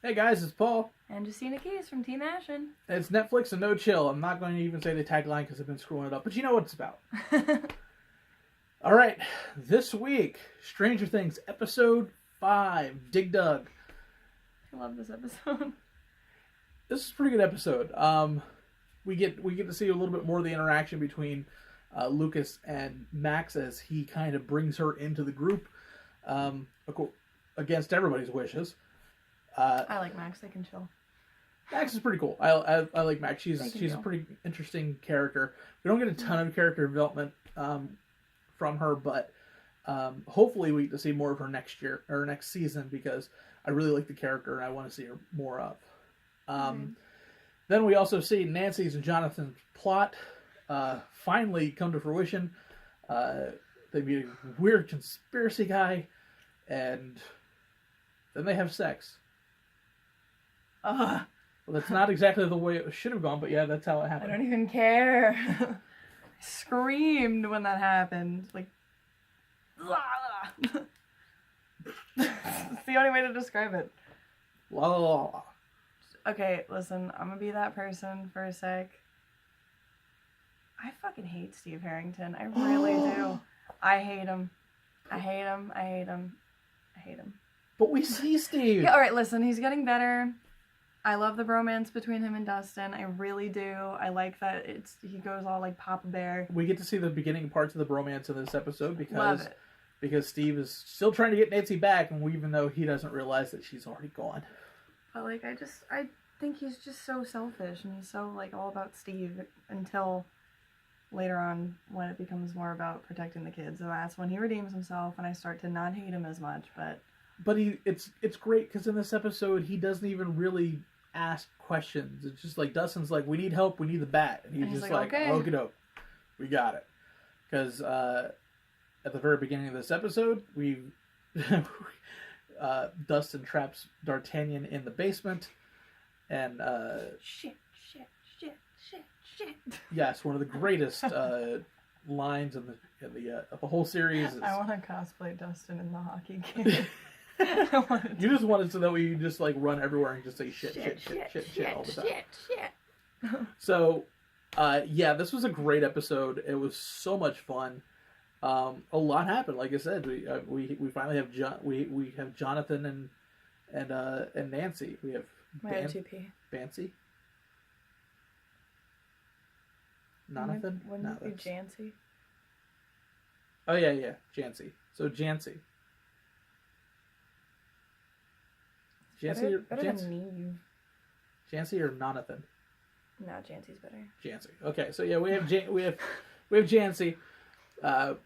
Hey guys, it's Paul. And Jestina Keys from Team Ashen. It's Netflix and no chill. I'm not going to even say the tagline because I've been screwing it up, but you know what it's about. All right, this week, Stranger Things episode 5, Dig Dug. I love this episode. This is a pretty good episode. We get to see a little bit more of the interaction between Lucas and Max as he kind of brings her into the group, against everybody's wishes. I like Max. They can chill. Max is pretty cool. I like Max. She's a pretty interesting character. We don't get a ton of character development from her, but hopefully we get to see more of her next year or next season because I really like the character and I want to see her more of. Then we also see Nancy's and Jonathan's plot finally come to fruition. They meet a weird conspiracy guy, and then they have sex. Well, that's not exactly the way it should have gone, but yeah, that's how it happened. I don't even care. I screamed when that happened. Like, it's the only way to describe it. La la la la. Okay, listen, I'm gonna be that person for a sec. I fucking hate Steve Harrington. I really do. I hate him. I hate him. I hate him. I hate him. But we see Steve. Yeah, alright, listen, he's getting better. I love the bromance between him and Dustin. I really do. I like that he goes all like Papa Bear. We get to see the beginning parts of the bromance in this episode Love it. because Steve is still trying to get Nancy back, and even though he doesn't realize that she's already gone. But like, I think he's just so selfish, and he's so like all about Steve until later on when it becomes more about protecting the kids, and that's when he redeems himself, and I start to not hate him as much. But it's great because in this episode he doesn't even really ask questions. It's just like Dustin's like, we need help, we need the bat, and he's just like okay, okie-doke, we got it. Because at the very beginning of this episode, we Dustin traps D'Artagnan in the basement, and shit. Yes, one of the greatest lines in the whole series. Is, I want to cosplay Dustin in the hockey game. You just wanted to know we just like run everywhere and just say shit all the time. Shit. So, yeah, this was a great episode. It was so much fun. A lot happened. Like I said, we finally have we have Jonathan and Nancy. We have Bancy. Jonathan? Wouldn't it be Jancy? Oh yeah, Jancy. So Jancy. Jancy or Jancy or Jonathan? No, Jancy's better. Jancy. Okay, so yeah, we have Jancy.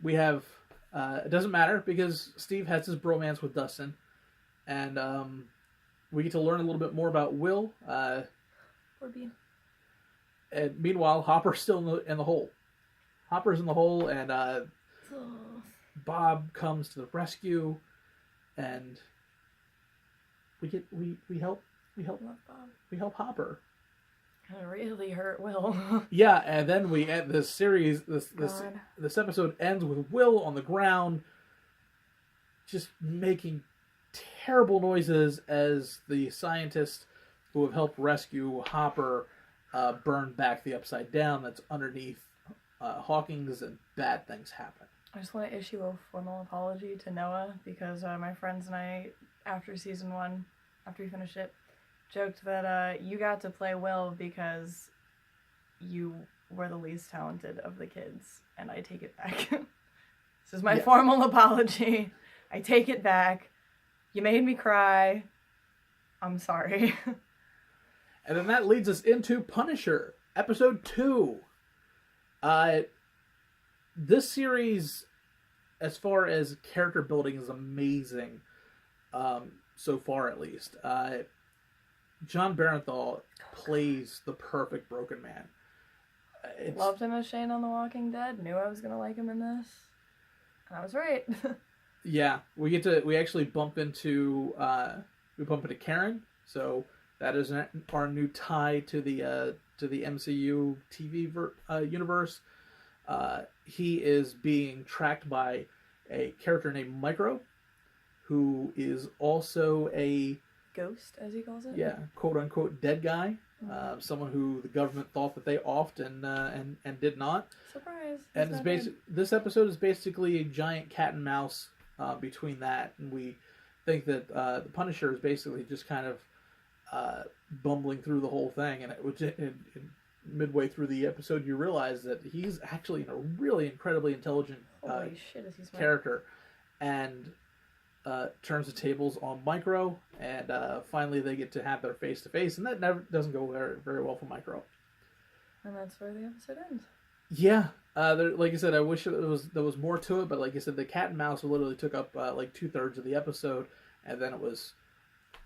We have it doesn't matter because Steve has his bromance with Dustin, and we get to learn a little bit more about Will. Poor Bean. And meanwhile, Hopper's still in the hole. Hopper's in the hole, and Bob comes to the rescue, and we help Hopper. It really hurt Will. Yeah, and then we end this series. This episode ends with Will on the ground, just making terrible noises as the scientists who have helped rescue Hopper burn back the Upside Down that's underneath Hawkins, and bad things happen. I just want to issue a formal apology to Noah because my friends and I, after season 1, after we finished it, joked that you got to play Will because you were the least talented of the kids, and I take it back. This is my formal apology. I take it back. You made me cry. I'm sorry. And then that leads us into Punisher, episode 2. This series, as far as character building, is amazing. So far, at least. John Barenthal plays the perfect Broken Man. Loved him as Shane on The Walking Dead. Knew I was gonna like him in this, and I was right. Yeah, we actually bump into Karen. So that is our new tie to the MCU TV universe. He is being tracked by a character named Micro, who is also a ghost, as he calls it. Yeah, quote unquote dead guy. Someone who the government thought that they offed and did not. Surprise! And it's this episode is basically a giant cat and mouse between that, and we think that the Punisher is basically just kind of bumbling through the whole thing, and midway through the episode, you realize that he's actually a really incredibly intelligent character, and turns the tables on Micro, and finally they get to have their face to face, and that never doesn't go very, very well for Micro. And that's where the episode ends. Yeah, like I said, I wish there was more to it, but like I said, the cat and mouse literally took up like 2/3 of the episode, and then it was,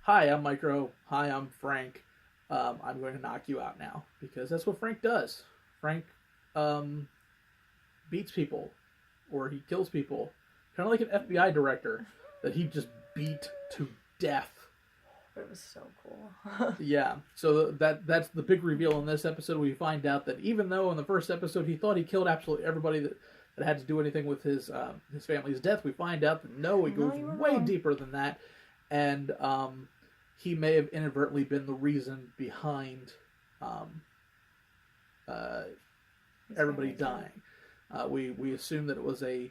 "Hi, I'm Micro. Hi, I'm Frank. I'm going to knock you out now," because that's what Frank does. Frank beats people, or he kills people, kind of like an FBI director that he just beat to death. But it was so cool. Yeah, so that's the big reveal in this episode. We find out that even though in the first episode he thought he killed absolutely everybody that had to do anything with his family's death, we find out that no, it goes way deeper than that, and he may have inadvertently been the reason behind everybody dying. We assume that it was a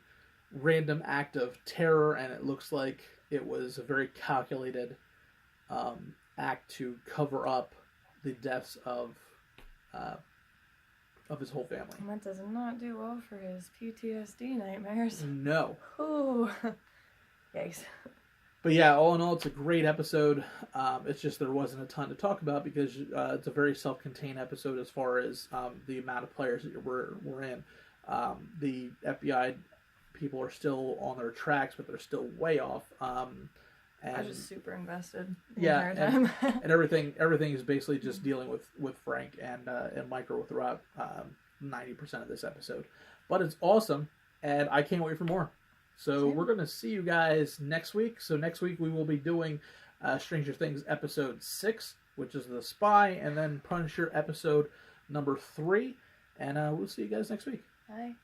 random act of terror, and it looks like it was a very calculated act to cover up the deaths of his whole family. And that does not do well for his PTSD nightmares. No. Ooh. Yikes. But yeah, all in all, it's a great episode. It's just there wasn't a ton to talk about because it's a very self-contained episode as far as the amount of players that we're in. The FBI people are still on their tracks, but they're still way off. And I was just super invested. And everything is basically just dealing with Frank and Micro throughout 90% of this episode. But it's awesome, and I can't wait for more. So we're going to see you guys next week. So next week we will be doing Stranger Things episode 6, which is The Spy, and then Punisher episode number 3. And we'll see you guys next week. Bye.